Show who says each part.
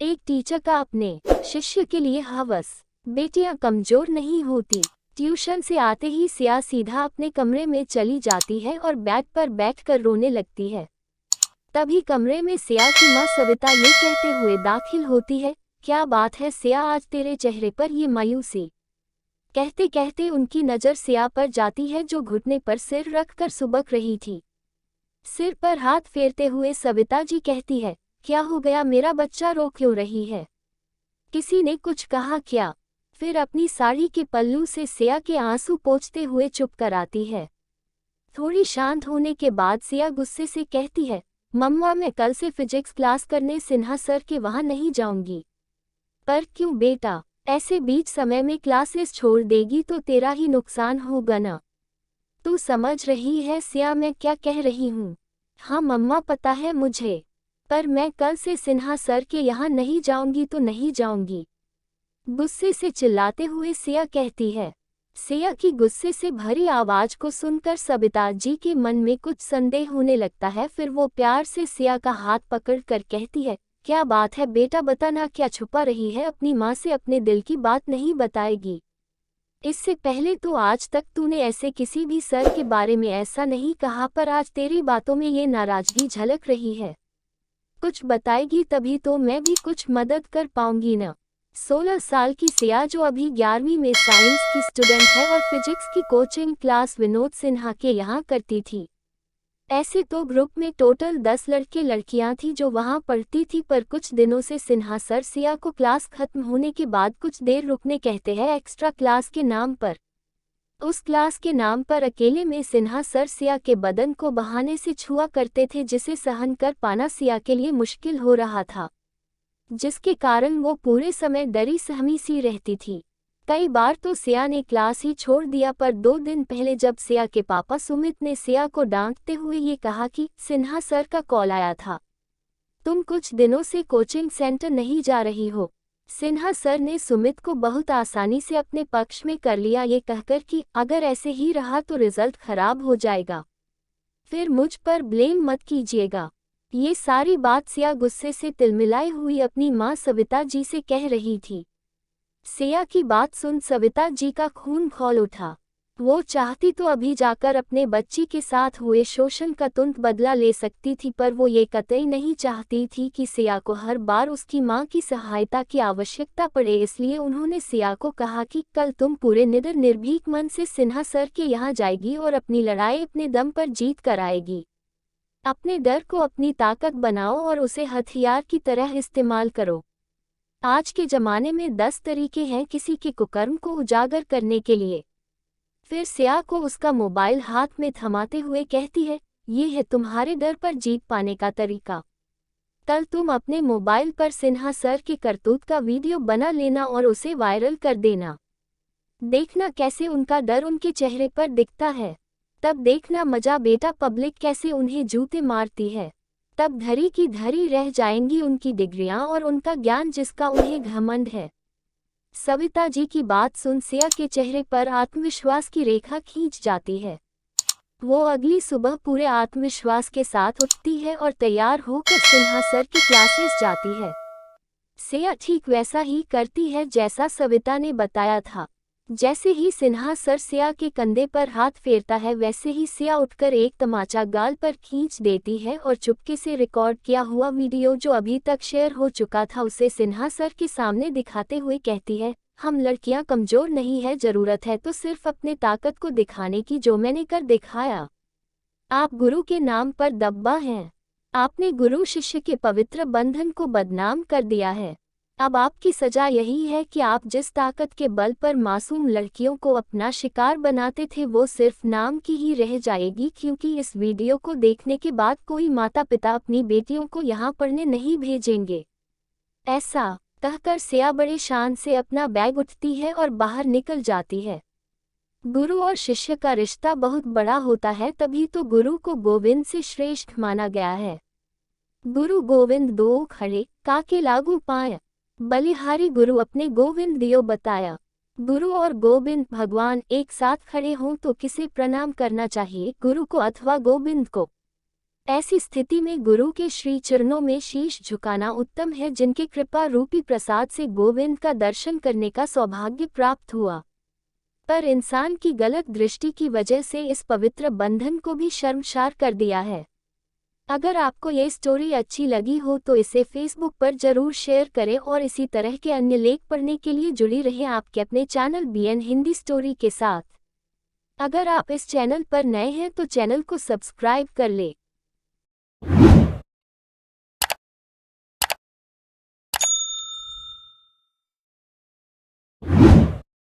Speaker 1: एक टीचर का अपने शिष्य के लिए हवस। बेटियां कमजोर नहीं होती। ट्यूशन से आते ही सिया सीधा अपने कमरे में चली जाती है और बेड पर बैठकर रोने लगती है। तभी कमरे में सिया की माँ सविता ये कहते हुए दाखिल होती है, क्या बात है सिया, आज तेरे चेहरे पर ये मायूसी। कहते कहते उनकी नज़र सिया पर जाती है जो घुटने पर सिर रखकर सुबक रही थी। सिर पर हाथ फेरते हुए सविता जी कहती है, क्या हो गया, मेरा बच्चा रो क्यों रही है? किसी ने कुछ कहा क्या? फिर अपनी साड़ी के पल्लू से सिया के आंसू पोंछते हुए चुप कर आती है। थोड़ी शांत होने के बाद सिया गुस्से से कहती है, मम्मा मैं कल से फिजिक्स क्लास करने सिन्हा सर के वहां नहीं जाऊंगी। पर क्यों बेटा, ऐसे बीच समय में क्लासेस छोड़ देगी तो तेरा ही नुकसान होगा ना। तू समझ रही है सिया मैं क्या कह रही हूँ? हाँ मम्मा पता है मुझे, पर मैं कल से सिन्हा सर के यहाँ नहीं जाऊंगी तो नहीं जाऊंगी। गुस्से से चिल्लाते हुए सिया कहती है। सिया की गुस्से से भरी आवाज को सुनकर सविता जी के मन में कुछ संदेह होने लगता है। फिर वो प्यार से सिया का हाथ पकड़कर कहती है, क्या बात है बेटा, बताना क्या छुपा रही है? अपनी माँ से अपने दिल की बात नहीं बताएगी? इससे पहले तो आज तक तूने ऐसे किसी भी सर के बारे में ऐसा नहीं कहा, पर आज तेरी बातों में ये नाराजगी झलक रही है। कुछ बताएगी तभी तो मैं भी कुछ मदद कर पाऊंगी ना। 16 साल की सिया जो अभी 11वीं में साइंस की स्टूडेंट है और फिजिक्स की कोचिंग क्लास विनोद सिन्हा के यहाँ करती थी। ऐसे तो ग्रुप में टोटल 10 लड़के लड़कियां थी जो वहां पढ़ती थी, पर कुछ दिनों से सिन्हा सर सिया को क्लास खत्म होने के बाद कुछ देर रुकने कहते हैं एक्स्ट्रा क्लास के नाम पर। उस क्लास के नाम पर अकेले में सिन्हा सर सिया के बदन को बहाने से छुआ करते थे, जिसे सहन कर पाना सिया के लिए मुश्किल हो रहा था, जिसके कारण वो पूरे समय डरी सहमी सी रहती थी। कई बार तो सिया ने क्लास ही छोड़ दिया, पर 2 दिन पहले जब सिया के पापा सुमित ने सिया को डांटते हुए ये कहा कि सिन्हा सर का कॉल आया था, तुम कुछ दिनों से कोचिंग सेंटर नहीं जा रही हो। सिन्हा सर ने सुमित को बहुत आसानी से अपने पक्ष में कर लिया, ये कहकर कि अगर ऐसे ही रहा तो रिजल्ट खराब हो जाएगा, फिर मुझ पर ब्लेम मत कीजिएगा। ये सारी बात सिया गुस्से से तिलमिलाई हुई अपनी माँ सविता जी से कह रही थी। सिया की बात सुन सविता जी का खून खौल उठा। वो चाहती तो अभी जाकर अपने बच्ची के साथ हुए शोषण का तुरंत बदला ले सकती थी, पर वो ये कतई नहीं चाहती थी कि सिया को हर बार उसकी मां की सहायता की आवश्यकता पड़े। इसलिए उन्होंने सिया को कहा कि कल तुम पूरे निडर निर्भीक मन से सिन्हा सर के यहाँ जाएगी और अपनी लड़ाई अपने दम पर जीत कर आएगी। अपने डर को अपनी ताकत बनाओ और उसे हथियार की तरह इस्तेमाल करो। आज के ज़माने में 10 तरीके हैं किसी के कुकर्म को उजागर करने के लिए। फिर सिया को उसका मोबाइल हाथ में थमाते हुए कहती है, ये है तुम्हारे डर पर जीत पाने का तरीका। कल तुम अपने मोबाइल पर सिन्हा सर के करतूत का वीडियो बना लेना और उसे वायरल कर देना। देखना कैसे उनका डर उनके चेहरे पर दिखता है। तब देखना मजा बेटा, पब्लिक कैसे उन्हें जूते मारती है। तब धरी की धरी रह जाएंगी उनकी डिग्रियां और उनका ज्ञान जिसका उन्हें घमंड है। सविता जी की बात सुन सिया के चेहरे पर आत्मविश्वास की रेखा खींच जाती है। वो अगली सुबह पूरे आत्मविश्वास के साथ उठती है और तैयार होकर सिन्हा सर की क्लासेस जाती है। सिया ठीक वैसा ही करती है जैसा सविता ने बताया था। जैसे ही सिन्हा सर सिया के कंधे पर हाथ फेरता है, वैसे ही सिया उठकर एक तमाचा गाल पर खींच देती है और चुपके से रिकॉर्ड किया हुआ वीडियो जो अभी तक शेयर हो चुका था उसे सिन्हा सर के सामने दिखाते हुए कहती है, हम लड़कियां कमजोर नहीं है, जरूरत है तो सिर्फ अपने ताकत को दिखाने की, जो मैंने कर दिखाया। आप गुरु के नाम पर दब्बा हैं। आपने गुरु शिष्य के पवित्र बंधन को बदनाम कर दिया है। अब आपकी सजा यही है कि आप जिस ताकत के बल पर मासूम लड़कियों को अपना शिकार बनाते थे वो सिर्फ नाम की ही रह जाएगी, क्योंकि इस वीडियो को देखने के बाद कोई माता पिता अपनी बेटियों को यहाँ पढ़ने नहीं भेजेंगे। ऐसा कहकर सिया बड़े शान से अपना बैग उठती है और बाहर निकल जाती है। गुरु और शिष्य का रिश्ता बहुत बड़ा होता है, तभी तो गुरु को गोविंद से श्रेष्ठ माना गया है। गुरु गोविंद दो खड़े काके लागू पाया, बलिहारी गुरु अपने गोविंद दियो बताया। गुरु और गोविंद भगवान एक साथ खड़े हों तो किसे प्रणाम करना चाहिए, गुरु को अथवा गोविंद को? ऐसी स्थिति में गुरु के श्री चरणों में शीश झुकाना उत्तम है, जिनके कृपा रूपी प्रसाद से गोविंद का दर्शन करने का सौभाग्य प्राप्त हुआ। पर इंसान की गलत दृष्टि की वजह से इस पवित्र बंधन को भी शर्मसार कर दिया है। अगर आपको ये स्टोरी अच्छी लगी हो तो इसे फेसबुक पर जरूर शेयर करें और इसी तरह के अन्य लेख पढ़ने के लिए जुड़ी रहें आपके अपने चैनल BN हिंदी स्टोरी के साथ। अगर आप इस चैनल पर नए हैं तो चैनल को सब्सक्राइब कर ले।